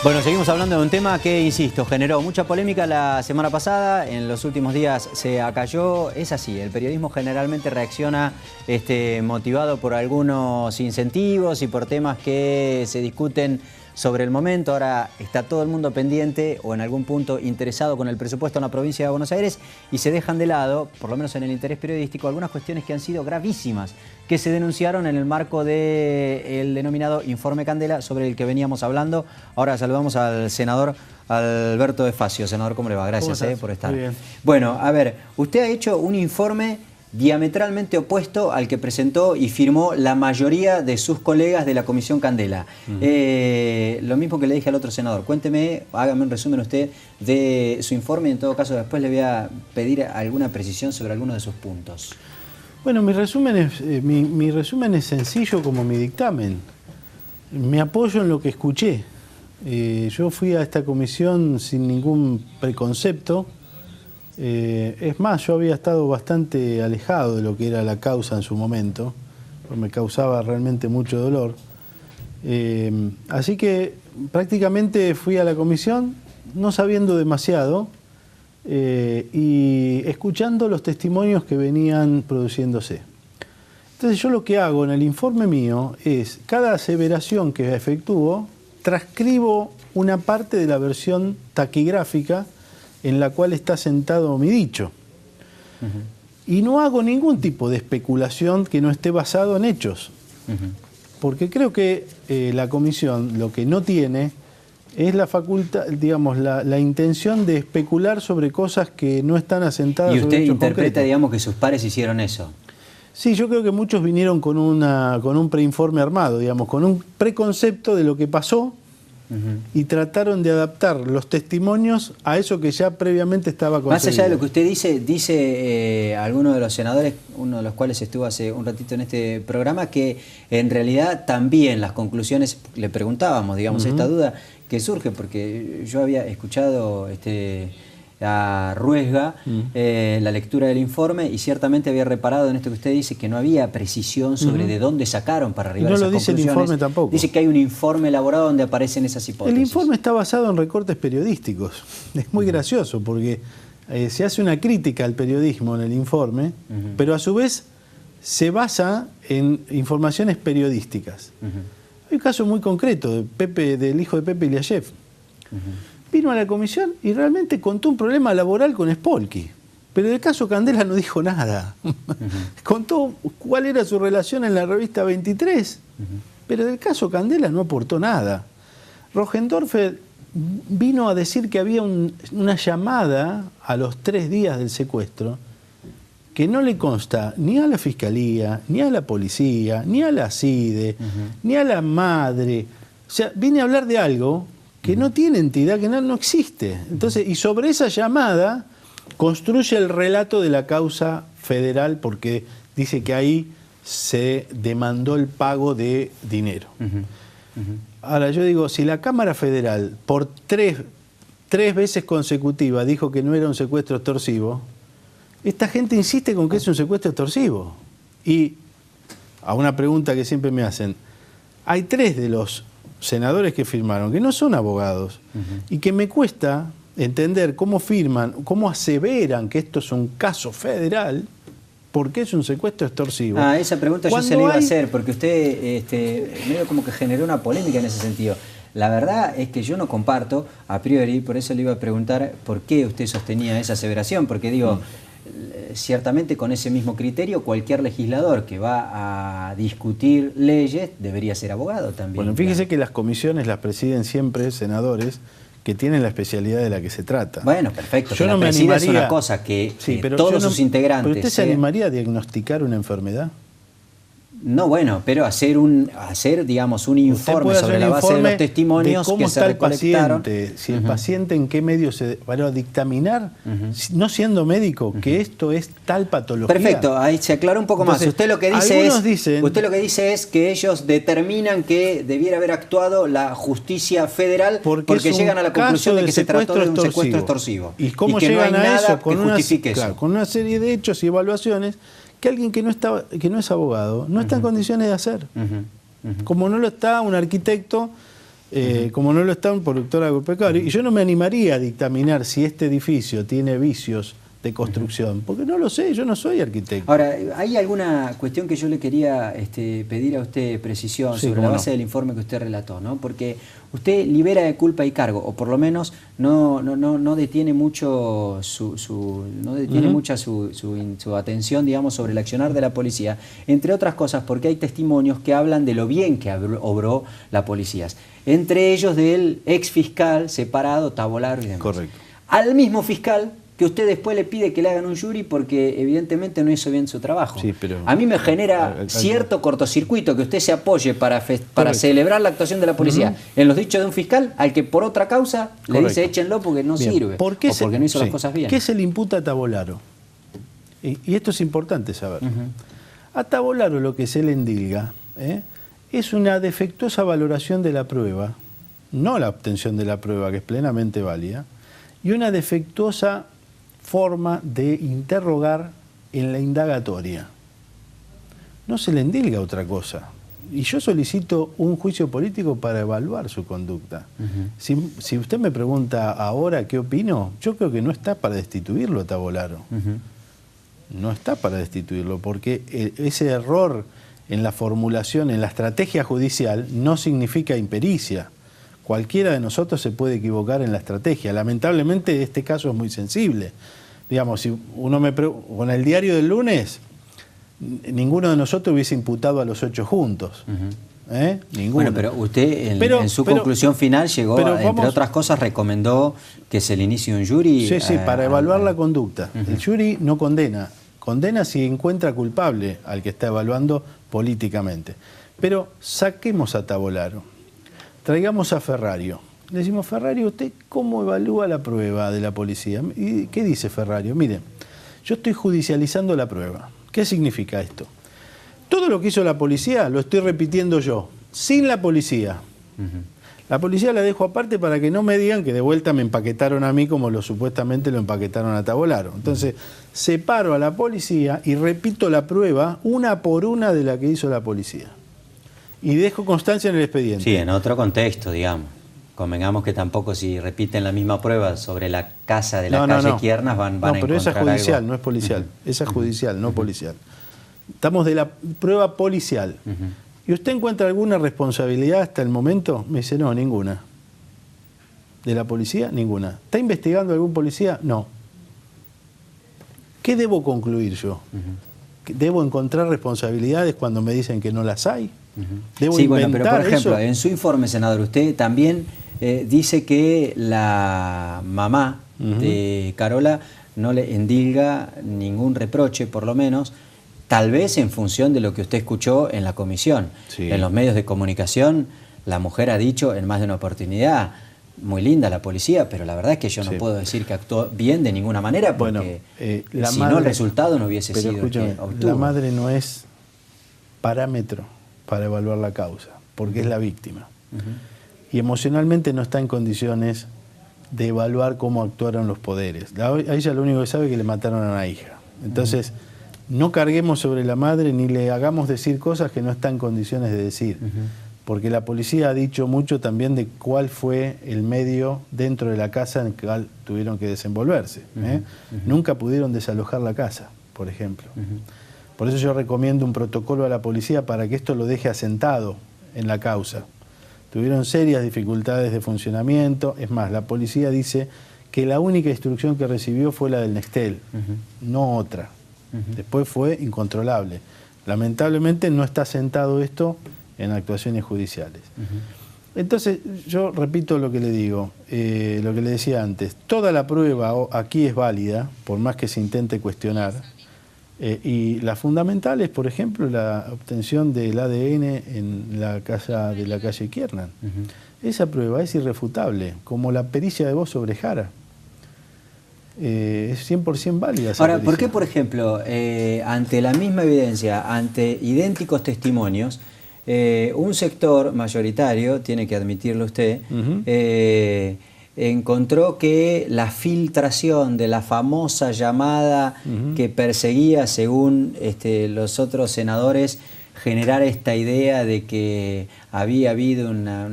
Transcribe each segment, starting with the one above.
Bueno, seguimos hablando de un tema que, insisto, generó mucha polémica la semana pasada, en los últimos días se acalló. Es así, el periodismo generalmente reacciona motivado por algunos incentivos y por temas que se discuten sobre el momento. Ahora está todo el mundo pendiente o en algún punto interesado con el presupuesto en la provincia de Buenos Aires y se dejan de lado, por lo menos en el interés periodístico, algunas cuestiones que han sido gravísimas, que se denunciaron en el marco del denominado Informe Candela, sobre el que veníamos hablando. Ahora saludamos al senador Alberto de Facio. Senador, ¿cómo le va? Gracias por estar. Muy bien. Bueno, a ver, usted ha hecho un informe diametralmente opuesto al que presentó y firmó la mayoría de sus colegas de la Comisión Candela. Lo mismo que le dije al otro senador. Cuénteme, hágame un resumen usted de su informe y en todo caso después le voy a pedir alguna precisión sobre algunos de sus puntos. Bueno, mi resumen es sencillo como mi dictamen. Me apoyo en lo que escuché. Yo fui a esta comisión sin ningún preconcepto. Es más, yo había estado bastante alejado de lo que era la causa en su momento, porque me causaba realmente mucho dolor. Así que prácticamente fui a la comisión no sabiendo demasiado y escuchando los testimonios que venían produciéndose. Entonces yo lo que hago en el informe mío es, cada aseveración que efectúo, transcribo una parte de la versión taquigráfica en la cual está sentado mi dicho. Y no hago ningún tipo de especulación que no esté basado en hechos. Porque creo que la comisión lo que no tiene es la facultad, digamos, la intención de especular sobre cosas que no están asentadas sobre hechos concretos. ¿Y usted interpreta, digamos, que sus pares hicieron eso? Sí, yo creo que muchos vinieron con un preinforme armado, digamos, con un preconcepto de lo que pasó, y trataron de adaptar los testimonios a eso que ya previamente estaba concebido. Más allá de lo que usted dice alguno de los senadores, uno de los cuales estuvo hace un ratito en este programa, que en realidad también las conclusiones, le preguntábamos, digamos, esta duda que surge, porque yo había escuchado a Ruesga la lectura del informe y ciertamente había reparado en esto que usted dice, que no había precisión sobre de dónde sacaron para arribar a esas conclusiones. No lo dice el informe tampoco. Dice que hay un informe elaborado donde aparecen esas hipótesis. El informe está basado en recortes periodísticos. Es muy gracioso porque se hace una crítica al periodismo en el informe, pero a su vez se basa en informaciones periodísticas. Hay un caso muy concreto del hijo de Pepe Iliashev. Vino a la comisión y realmente contó un problema laboral con Spolky. Pero del caso Candela no dijo nada. Contó cuál era su relación en la revista 23, pero del caso Candela no aportó nada. Roggendorfer vino a decir que había una llamada a los 3 días del secuestro que no le consta ni a la Fiscalía, ni a la Policía, ni a la CIDE, ni a la madre. O sea, viene a hablar de algo que no tiene entidad, que no existe. Entonces, y sobre esa llamada construye el relato de la causa federal, porque dice que ahí se demandó el pago de dinero. Ahora, yo digo, si la Cámara Federal por tres veces consecutivas dijo que no era un secuestro extorsivo, esta gente insiste con que es un secuestro extorsivo. Y a una pregunta que siempre me hacen, hay 3 de los senadores que firmaron, que no son abogados, y que me cuesta entender cómo firman, cómo aseveran que esto es un caso federal, porque es un secuestro extorsivo. Esa pregunta yo se la iba a hacer, porque usted medio como que generó una polémica en ese sentido. La verdad es que yo no comparto, a priori, por eso le iba a preguntar por qué usted sostenía esa aseveración, porque digo, ciertamente con ese mismo criterio cualquier legislador que va a discutir leyes debería ser abogado también. Bueno, fíjese que las comisiones las presiden siempre senadores que tienen la especialidad de la que se trata. Bueno, perfecto. Yo no me animaría, es una cosa que todos sus integrantes... ¿Pero usted se animaría a diagnosticar una enfermedad? No, bueno, pero hacer digamos, un informe sobre la base de los testimonios que se recolectaron. Paciente, si el paciente en qué medio se... Para dictaminar, no siendo médico, que esto es tal patología. Perfecto, ahí se aclara un poco más. Usted lo que dice es que ellos determinan que debiera haber actuado la justicia federal porque llegan a la conclusión de que se trató de un secuestro extorsivo. ¿Y cómo llegan a eso? Con una serie de hechos y evaluaciones que alguien que no es abogado no está en condiciones de hacer. Como no lo está un arquitecto como no lo está un productor agropecuario. Y yo no me animaría a dictaminar si este edificio tiene vicios de construcción, porque no lo sé, yo no soy arquitecto. Ahora, ¿hay alguna cuestión que yo le quería pedir a usted precisión sobre la base del informe que usted relató, ¿no? Porque usted libera de culpa y cargo, o por lo menos no detiene mucho mucha su atención, digamos, sobre el accionar de la policía, entre otras cosas porque hay testimonios que hablan de lo bien que obró la policía, entre ellos del ex fiscal separado, Tavolaro y demás. Correcto. Al mismo fiscal que usted después le pide que le hagan un jury porque evidentemente no hizo bien su trabajo. Sí, pero a mí me genera cierto cortocircuito que usted se apoye para celebrar la actuación de la policía en los dichos de un fiscal al que por otra causa le dice échenlo porque no sirve o porque no hizo las cosas bien. ¿Qué se le imputa a Tavolaro? Y esto es importante saber. A Tavolaro lo que se le endilga es una defectuosa valoración de la prueba, no la obtención de la prueba, que es plenamente válida, y una defectuosa forma de interrogar en la indagatoria. No se le endilga otra cosa. Y yo solicito un juicio político para evaluar su conducta. Si usted me pregunta ahora qué opino, yo creo que no está para destituirlo a Tavolaro. No está para destituirlo, porque ese error en la formulación, en la estrategia judicial, no significa impericia. Cualquiera de nosotros se puede equivocar en la estrategia. Lamentablemente este caso es muy sensible. Digamos, si uno con el diario del lunes, ninguno de nosotros hubiese imputado a los 8 juntos. Ninguno. Bueno, pero usted en su conclusión final llegó, entre otras cosas, recomendó que se le inicie un jury. Sí, para evaluar la conducta. El jury no condena. Condena si encuentra culpable al que está evaluando políticamente. Pero saquemos a Tavolaro. Traigamos a Ferrario. Le decimos, Ferrario, ¿usted cómo evalúa la prueba de la policía? ¿Y qué dice Ferrario? Mire, yo estoy judicializando la prueba. ¿Qué significa esto? Todo lo que hizo la policía lo estoy repitiendo yo, sin la policía. La policía la dejo aparte para que no me digan que de vuelta me empaquetaron a mí como supuestamente lo empaquetaron a Tavolaro. Entonces, separo a la policía y repito la prueba una por una de la que hizo la policía. Y dejo constancia en el expediente. Sí, en otro contexto, digamos. Convengamos que tampoco si repiten la misma prueba sobre la casa de la calle Quiernas van a encontrar algo. No, pero esa es judicial, no es policial. Esa es judicial, no policial. Estamos de la prueba policial. ¿Y usted encuentra alguna responsabilidad hasta el momento? Me dice, no, ninguna. ¿De la policía? Ninguna. ¿Está investigando algún policía? No. ¿Qué debo concluir yo? ¿Debo encontrar responsabilidades cuando me dicen que no las hay? ¿Debo sí, bueno, pero por ejemplo, eso? En su informe, senador, usted también dice que la mamá de Carola no le endilga ningún reproche, por lo menos, tal vez en función de lo que usted escuchó en la comisión. Sí. En los medios de comunicación, la mujer ha dicho en más de una oportunidad, muy linda la policía, pero la verdad es que yo no puedo decir que actuó bien de ninguna manera, porque si no el resultado no hubiese sido el que obtuvo. La madre no es parámetro para evaluar la causa, porque es la víctima. Y emocionalmente no está en condiciones de evaluar cómo actuaron los poderes. A ella lo único que sabe es que le mataron a una hija. Entonces, no carguemos sobre la madre ni le hagamos decir cosas que no está en condiciones de decir. Porque la policía ha dicho mucho también de cuál fue el medio dentro de la casa en el cual tuvieron que desenvolverse. Nunca pudieron desalojar la casa, por ejemplo. Por eso yo recomiendo un protocolo a la policía para que esto lo deje asentado en la causa. Tuvieron serias dificultades de funcionamiento. Es más, la policía dice que la única instrucción que recibió fue la del Nextel, no otra. Después fue incontrolable. Lamentablemente no está asentado esto en actuaciones judiciales. Entonces, yo repito lo que le digo, lo que le decía antes. Toda la prueba aquí es válida, por más que se intente cuestionar. Y la fundamental es, por ejemplo, la obtención del ADN en la casa de la calle Quiernan. Esa prueba es irrefutable, como la pericia de voz sobre Jara. Es 100% válida esa Ahora, pericia. ¿por qué, por ejemplo, ante la misma evidencia, ante idénticos testimonios, un sector mayoritario, tiene que admitirlo usted, encontró que la filtración de la famosa llamada que perseguía, según los otros senadores, generar esta idea de que había habido una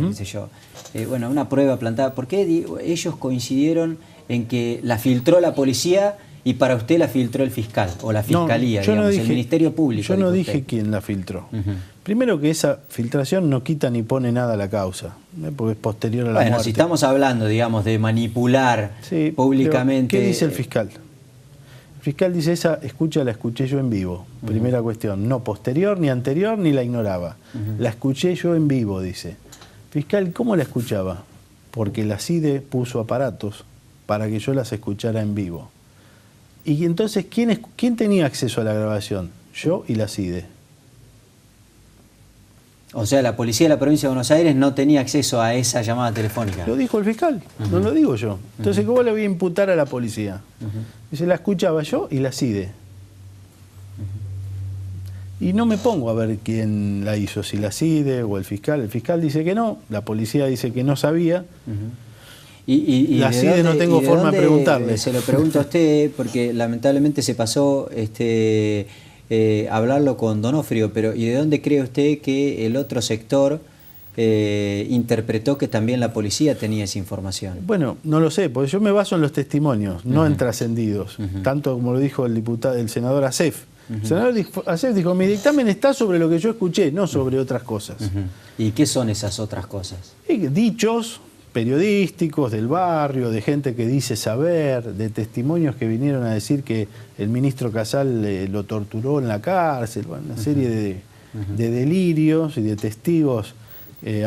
qué sé yo, bueno, una prueba plantada. ¿Por qué ellos coincidieron en que la filtró la policía y para usted la filtró el fiscal o la fiscalía, yo digamos, no dije, el Ministerio Público? Yo no dije quién la filtró. Primero que esa filtración no quita ni pone nada a la causa, porque es posterior a la muerte. Bueno, si estamos hablando, digamos, de manipular públicamente... ¿Qué dice el fiscal? El fiscal dice, esa escucha la escuché yo en vivo. Primera cuestión, no posterior, ni anterior, ni la ignoraba. La escuché yo en vivo, dice. Fiscal, ¿cómo la escuchaba? Porque la CIDE puso aparatos para que yo las escuchara en vivo. Y entonces, ¿quién tenía acceso a la grabación? Yo y la CIDE. O sea, la policía de la provincia de Buenos Aires no tenía acceso a esa llamada telefónica. Lo dijo el fiscal, no lo digo yo. Entonces, ¿cómo le voy a imputar a la policía? Dice, la escuchaba yo y la CIDE. Y no me pongo a ver quién la hizo, si la CIDE o el fiscal. El fiscal dice que no, la policía dice que no sabía. La CIDE no tengo forma de preguntarle. Se lo pregunto a usted, porque lamentablemente se pasó hablarlo con Donofrio, pero ¿y de dónde cree usted que el otro sector interpretó que también la policía tenía esa información? Bueno, no lo sé, porque yo me baso en los testimonios, no en trascendidos, tanto como lo dijo el senador Acef. El senador Acef dijo, mi dictamen está sobre lo que yo escuché, no sobre otras cosas. ¿Y qué son esas otras cosas? Dichos periodísticos del barrio, de gente que dice saber, de testimonios que vinieron a decir que el ministro Casal lo torturó en la cárcel, bueno, una serie de delirios y de testigos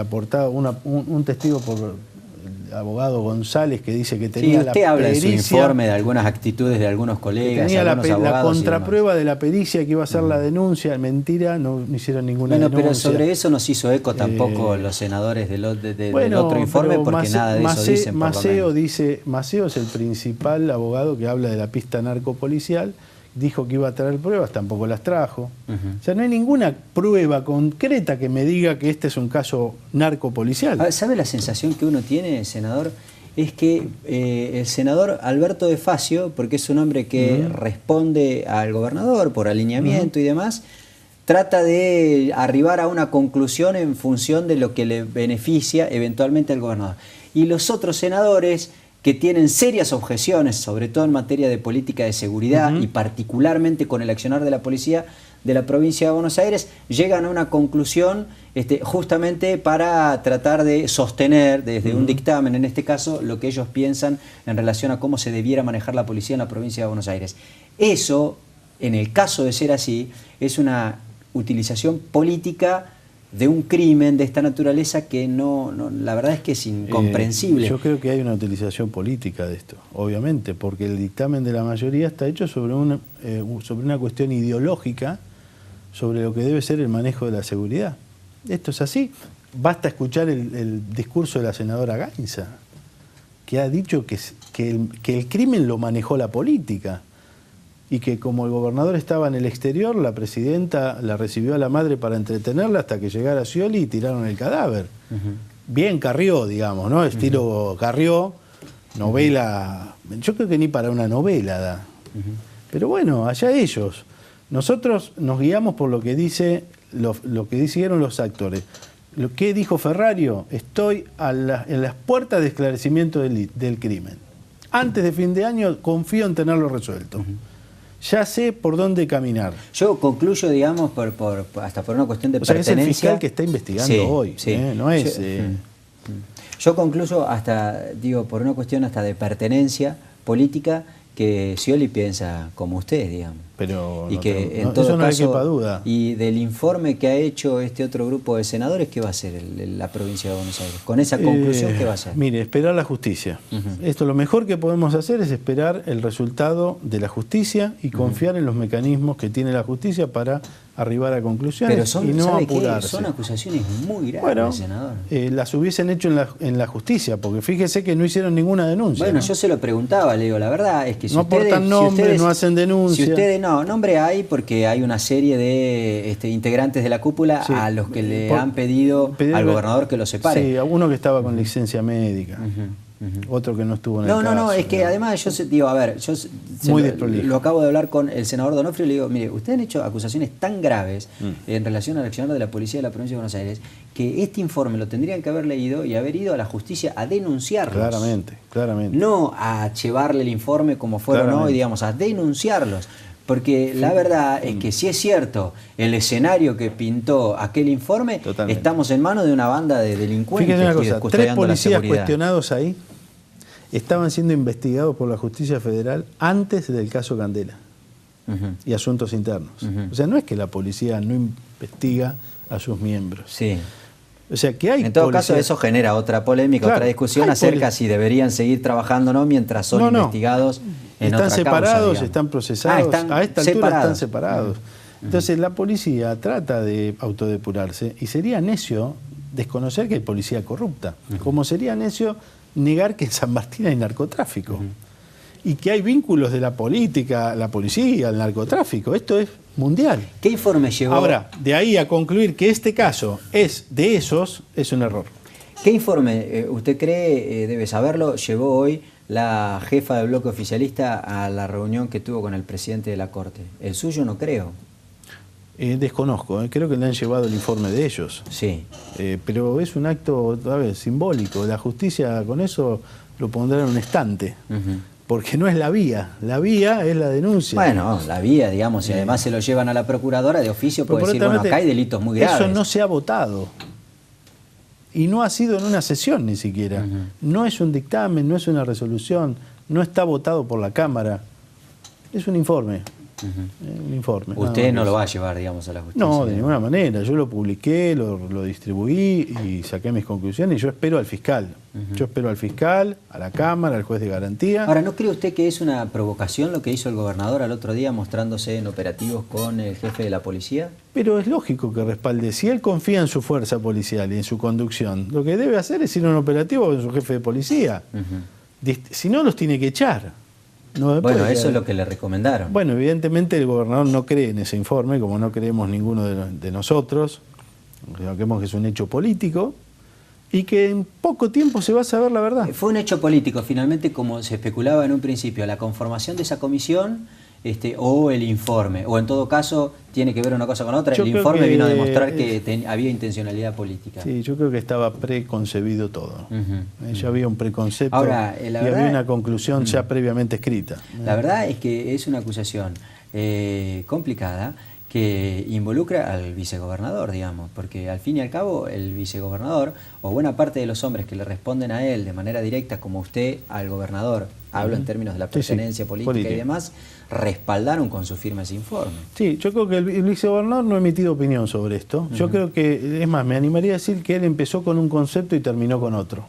aportados, un testigo por el abogado González que dice que tenía usted habla en su pericia, informe de algunas actitudes de algunos colegas, tenía algunos la contraprueba de la pericia que iba a hacer la denuncia, mentira, no hicieron ninguna denuncia. Pero sobre eso no se hizo eco tampoco los senadores del otro informe, porque nada de eso dicen. Maceo es el principal abogado que habla de la pista narcopolicial, dijo que iba a traer pruebas, tampoco las trajo. O sea, no hay ninguna prueba concreta que me diga que este es un caso narcopolicial. ¿Sabe la sensación que uno tiene, senador? Es que el senador Alberto de Facio, porque es un hombre que responde al gobernador por alineamiento y demás, trata de arribar a una conclusión en función de lo que le beneficia eventualmente al gobernador. Y los otros senadores que tienen serias objeciones, sobre todo en materia de política de seguridad y particularmente con el accionar de la policía de la provincia de Buenos Aires, llegan a una conclusión justamente para tratar de sostener desde un dictamen, en este caso, lo que ellos piensan en relación a cómo se debiera manejar la policía en la provincia de Buenos Aires. Eso, en el caso de ser así, es una utilización política de un crimen de esta naturaleza que la verdad es que es incomprensible. Yo creo que hay una utilización política de esto, obviamente, porque el dictamen de la mayoría está hecho sobre una cuestión ideológica sobre lo que debe ser el manejo de la seguridad. Esto es así. Basta escuchar el discurso de la senadora Gainza, que ha dicho que el crimen lo manejó la política. Y que como el gobernador estaba en el exterior, la presidenta la recibió a la madre para entretenerla hasta que llegara Scioli y tiraron el cadáver. Bien Carrió, digamos, ¿no? Estilo Carrió, novela. Yo creo que ni para una novela da. Pero bueno, allá ellos. Nosotros nos guiamos por lo que lo que dijeron los actores. Lo que dijo Ferrario, estoy en las puertas de esclarecimiento del crimen. Antes de fin de año confío en tenerlo resuelto. Ya sé por dónde caminar. Yo concluyo, digamos, hasta por una cuestión de pertenencia. Es el fiscal que está investigando hoy, no es... Yo concluyo por una cuestión hasta de pertenencia política, que Scioli piensa como usted, digamos. Pero y que en todo eso no caso, hay quepa duda. Y del informe que ha hecho este otro grupo de senadores, ¿qué va a hacer la provincia de Buenos Aires? Con esa conclusión, ¿qué va a hacer? Mire, esperar la justicia. Esto, lo mejor que podemos hacer es esperar el resultado de la justicia y confiar en los mecanismos que tiene la justicia para arribar a conclusiones y no apurarse. Son acusaciones muy graves, senador. Las hubiesen hecho en la justicia, porque fíjese que no hicieron ninguna denuncia. Bueno, yo se lo preguntaba, le digo, la verdad es que si no aportan nombre, no hacen denuncia. Si ustedes nombre hay, porque hay una serie de integrantes de la cúpula a los que le han pedido al gobernador que los separe. Sí, a uno que estaba con licencia médica. Otro que no estuvo en el caso. Es que además yo Muy desprolijo. Lo acabo de hablar con el senador Donofrio y le digo, mire, ustedes han hecho acusaciones tan graves en relación al accionar de la policía de la provincia de Buenos Aires que este informe lo tendrían que haber leído y haber ido a la justicia a denunciarlos. Claramente, claramente. No a llevarle el informe como fueron hoy, digamos, a denunciarlos. Porque la verdad es que si es cierto el escenario que pintó aquel informe, estamos en manos de una banda de delincuentes. Fíjese una cosa, 3 policías cuestionados ahí estaban siendo investigados por la justicia federal antes del caso Candela y asuntos internos. O sea, no es que la policía no investiga a sus miembros. Sí. O sea, que hay en todo caso, eso genera otra polémica, otra discusión acerca si deberían seguir trabajando o no mientras son investigados en otra causa. Están separados, están procesados, a esta altura están separados. Entonces la policía trata de autodepurarse y sería necio desconocer que hay policía corrupta, como sería necio negar que en San Martín hay narcotráfico y que hay vínculos de la política, la policía, el narcotráfico. Esto es mundial. ¿Qué informe llevó? Ahora, de ahí a concluir que este caso es de esos, es un error. ¿Qué informe, usted cree, debe saberlo, llevó hoy la jefa del bloque oficialista a la reunión que tuvo con el presidente de la Corte? El suyo no creo. Desconozco, creo que le han llevado el informe de ellos. Sí. Pero es un acto, a ver, simbólico. La justicia con eso lo pondrá en un estante. Porque no es la vía es la denuncia. Bueno, la vía, digamos, y además se lo llevan a la procuradora de oficio, puede decir, bueno, acá hay delitos muy graves. Eso no se ha votado. Y no ha sido en una sesión ni siquiera. No es un dictamen, no es una resolución, no está votado por la Cámara. Es un informe. Un informe. Usted no lo va a llevar, digamos, a la justicia. No, de ninguna manera. Yo lo publiqué, lo distribuí y saqué mis conclusiones y yo espero al fiscal. Yo espero al fiscal, a la Cámara, al juez de garantía. Ahora, ¿no cree usted que es una provocación lo que hizo el gobernador al otro día mostrándose en operativos con el jefe de la policía? Pero es lógico que respalde. Si él confía en su fuerza policial y en su conducción, lo que debe hacer es ir a un operativo con su jefe de policía. Si no, los tiene que echar. No, bueno, eso es lo que le recomendaron. Bueno, evidentemente el gobernador no cree en ese informe, como no creemos ninguno de nosotros. Creemos que es un hecho político y que en poco tiempo se va a saber la verdad. Fue un hecho político, finalmente, como se especulaba en un principio, la conformación de esa comisión o el informe, o en todo caso tiene que ver una cosa con otra. El informe vino a demostrar que había intencionalidad política. Sí, yo creo que estaba preconcebido todo. Ya había un preconcepto. Ahora, y había una conclusión ya previamente escrita. La verdad es que es una acusación complicada que involucra al vicegobernador, digamos, porque al fin y al cabo el vicegobernador o buena parte de los hombres que le responden a él de manera directa, como usted al gobernador, hablo en términos de la pertenencia política y demás, respaldaron con su firma ese informe. Sí, yo creo que el vicegobernador no ha emitido opinión sobre esto. Yo creo que, es más, me animaría a decir que él empezó con un concepto y terminó con otro.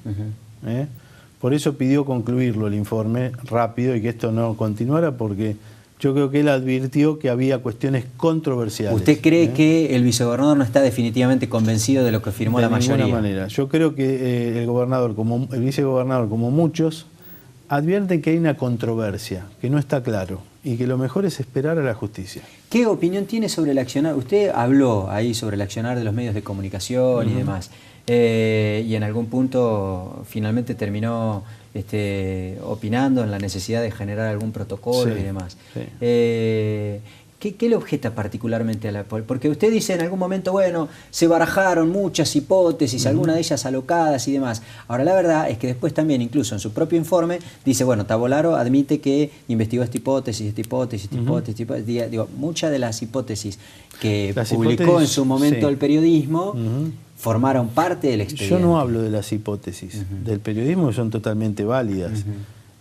Por eso pidió concluirlo el informe rápido y que esto no continuara, porque yo creo que él advirtió que había cuestiones controversiales. ¿Usted cree que el vicegobernador no está definitivamente convencido de lo que firmó la mayoría? De ninguna manera. Yo creo que el vicegobernador, como muchos, advierten que hay una controversia, que no está claro, y que lo mejor es esperar a la justicia. ¿Qué opinión tiene sobre el accionar? Usted habló ahí sobre el accionar de los medios de comunicación y demás, y en algún punto finalmente terminó opinando en la necesidad de generar algún protocolo y demás. ¿Qué le objeta particularmente a la policía? Porque usted dice en algún momento, bueno, se barajaron muchas hipótesis, algunas de ellas alocadas y demás. Ahora, la verdad es que después también, incluso en su propio informe, dice, bueno, Tavolaro admite que investigó esta hipótesis. Digo, muchas de las hipótesis que publicó en su momento el periodismo formaron parte del expediente. Yo no hablo de las hipótesis del periodismo, que son totalmente válidas.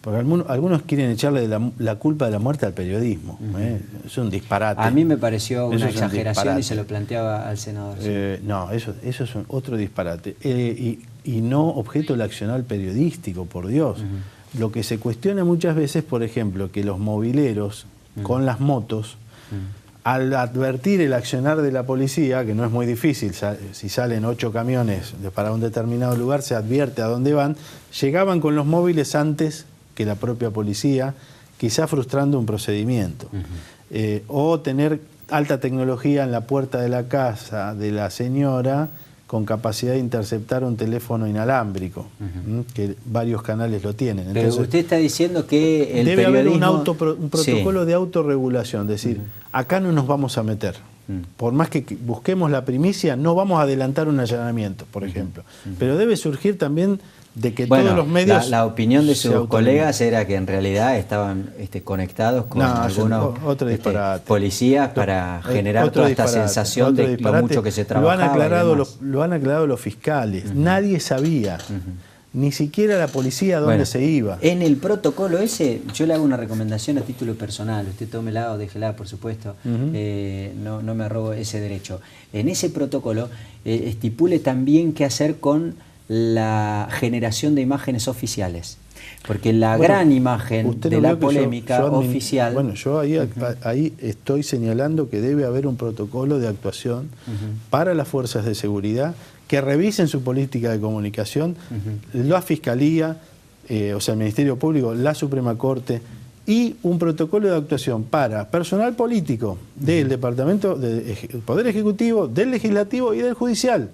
Porque algunos quieren echarle la culpa de la muerte al periodismo. Es un disparate. A mí me pareció una exageración y se lo planteaba al senador. No, eso es otro disparate. Y no objeto del accionar periodístico, por Dios. Lo que se cuestiona muchas veces, por ejemplo, que los mobileros con las motos, al advertir el accionar de la policía, que no es muy difícil, si salen 8 camiones para un determinado lugar, se advierte a dónde van, llegaban con los móviles antes que la propia policía, quizá frustrando un procedimiento. O tener alta tecnología en la puerta de la casa de la señora con capacidad de interceptar un teléfono inalámbrico, que varios canales lo tienen. Pero Entonces, usted está diciendo que el debe periodismo... haber un protocolo de autorregulación, es decir, acá no nos vamos a meter. Por más que busquemos la primicia, no vamos a adelantar un allanamiento, por ejemplo. Pero debe surgir también de que todos los medios... La opinión de sus colegas era que en realidad estaban conectados con algunos policías para generar toda esta sensación de lo mucho que se trabajaba. Lo han aclarado los fiscales. Nadie sabía. Ni siquiera la policía dónde se iba. En el protocolo ese, yo le hago una recomendación a título personal. Usted tómela o déjela, por supuesto. No me robo ese derecho. En ese protocolo estipule también qué hacer con la generación de imágenes oficiales. Porque la gran imagen de la polémica oficial... Bueno, yo ahí estoy señalando que debe haber un protocolo de actuación para las fuerzas de seguridad que revisen su política de comunicación, la Fiscalía, o sea, el Ministerio Público, la Suprema Corte, y un protocolo de actuación para personal político del Departamento del Poder Ejecutivo, del Legislativo y del Judicial.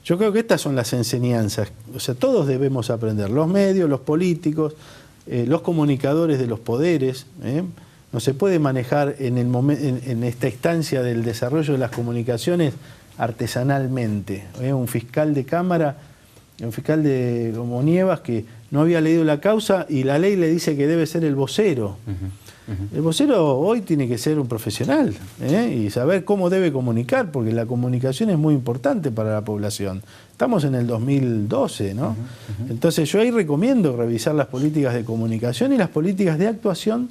Yo creo que estas son las enseñanzas. O sea, todos debemos aprender, los medios, los políticos, los comunicadores de los poderes. No se puede manejar en esta instancia del desarrollo de las comunicaciones artesanalmente. Un fiscal de cámara, un fiscal como Nievas, que no había leído la causa y la ley le dice que debe ser el vocero. El vocero hoy tiene que ser un profesional y saber cómo debe comunicar, porque la comunicación es muy importante para la población. Estamos en el 2012, ¿no? Entonces yo ahí recomiendo revisar las políticas de comunicación y las políticas de actuación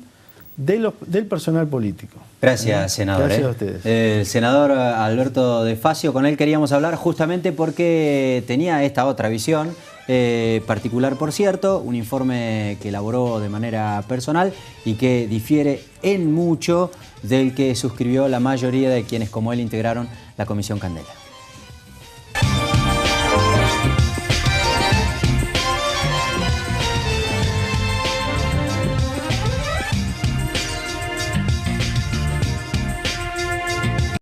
del personal político. Gracias, senador. Gracias a ustedes. El senador Alberto De Facio, con él queríamos hablar justamente porque tenía esta otra visión particular, por cierto, un informe que elaboró de manera personal y que difiere en mucho del que suscribió la mayoría de quienes como él integraron la Comisión Candela.